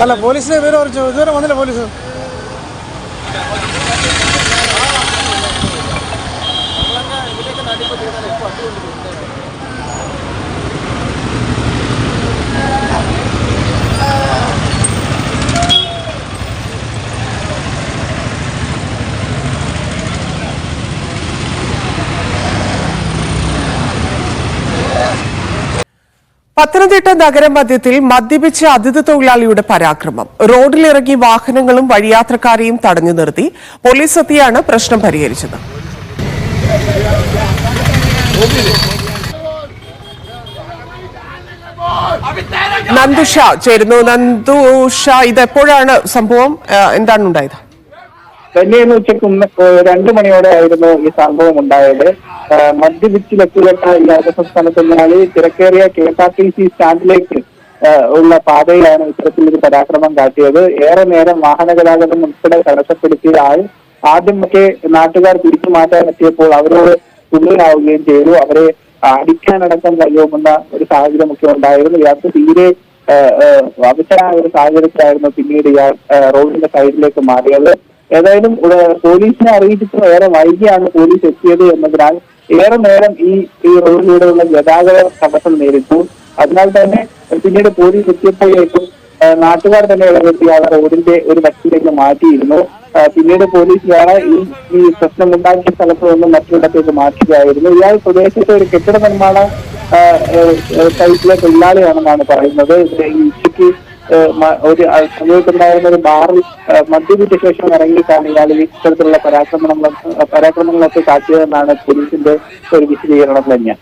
അല്ല പോലീസിനെ ഇതുവരെ വന്നില്ല പോലീസ്. പത്തനംതിട്ട നഗരമധ്യത്തിൽ മദ്യപിച്ച അതിഥി തൊഴിലാളിയുടെ പരാക്രമം. റോഡിലിറങ്ങി വാഹനങ്ങളും വഴിയാത്രക്കാരെയും തടഞ്ഞു നിർത്തി. പോലീസ് എത്തിയാണ് പ്രശ്നം പരിഹരിച്ചത്. നന്ദുഷ ചേരുന്നു. നന്ദുഷ, ഇതെപ്പോഴാണ് സംഭവം? എന്താണ് ഉണ്ടായത്? വെള്ളിയാഴ്ച ഉച്ചയ്ക്ക് 2 മണിയോടെ ആയിരുന്നു ഈ സംഭവം ഉണ്ടായത്. മദ്യപിച്ചിലെത്തിയിട്ട ഈ അർദ്ധസംസ്ഥാന തൊഴിലാളി തിരക്കേറിയ KSRTC സ്റ്റാൻഡിലേക്ക് ഉള്ള പാതയിലാണ് ഇത്തരത്തിലൊരു പരാക്രമം കാട്ടിയത്. ഏറെ നേരം വാഹന ഗതാഗതം ഉൾപ്പെടെ തടസ്സപ്പെടുത്തിയ ആൾ ആദ്യമൊക്കെ നാട്ടുകാർ പിടിച്ചു മാറ്റാൻ എത്തിയപ്പോൾ അവരോട് തുള്ളിലാവുകയും ചെയ്തു. അവരെ അടിക്കാനടക്കം കഴിയുമെന്ന ഒരു സാഹചര്യമൊക്കെ ഉണ്ടായിരുന്നു. ഇയാൾക്ക് തീരെ അവശരായ ഒരു സാഹചര്യത്തിലായിരുന്നു പിന്നീട് ഇയാൾ റോഡിന്റെ സൈഡിലേക്ക് മാറിയത്. ഏതായാലും പോലീസിനെ അറിയിച്ചിട്ട് ഏറെ വൈകിയാണ് പോലീസ് എത്തിയത് എന്നതിനാൽ ഏറെ നേരം ഈ റോഡിലൂടെയുള്ള ഗതാഗത തടസ്സം നേരിട്ടു. അതിനാൽ തന്നെ പിന്നീട് പോലീസ് എത്തിയപ്പോഴേക്കും നാട്ടുകാർ തന്നെ ഇടപെട്ട് ഇയാളെ റോഡിന്റെ ഒരു വശത്തിലേക്ക് മാറ്റിയിരുന്നു. പിന്നീട് പോലീസ് ഇയാളെ ഈ പ്രശ്നം ഉണ്ടാക്കിയ സ്ഥലത്ത് നിന്ന് മറ്റിടത്തേക്ക് മാറ്റുകയായിരുന്നു. ഇയാൾ പ്രദേശത്തെ ഒരു കെട്ടിട നിർമ്മാണ സൈറ്റിലെ തൊഴിലാളിയാണെന്നാണ് പറയുന്നത്. ഈ ഉച്ചയ്ക്ക് ഒരു സമയത്തുണ്ടായിരുന്ന ഒരു ബാറിൽ മദ്യപിച്ച ശേഷം ഇറങ്ങിയിട്ടാണ് ഇയാൾ ഈ ഇത്തരത്തിലുള്ള പരാക്രമങ്ങളൊക്കെ കാട്ടിയതെന്നാണ് പോലീസിന്റെ ഒരു വിശദീകരണം തന്നെ.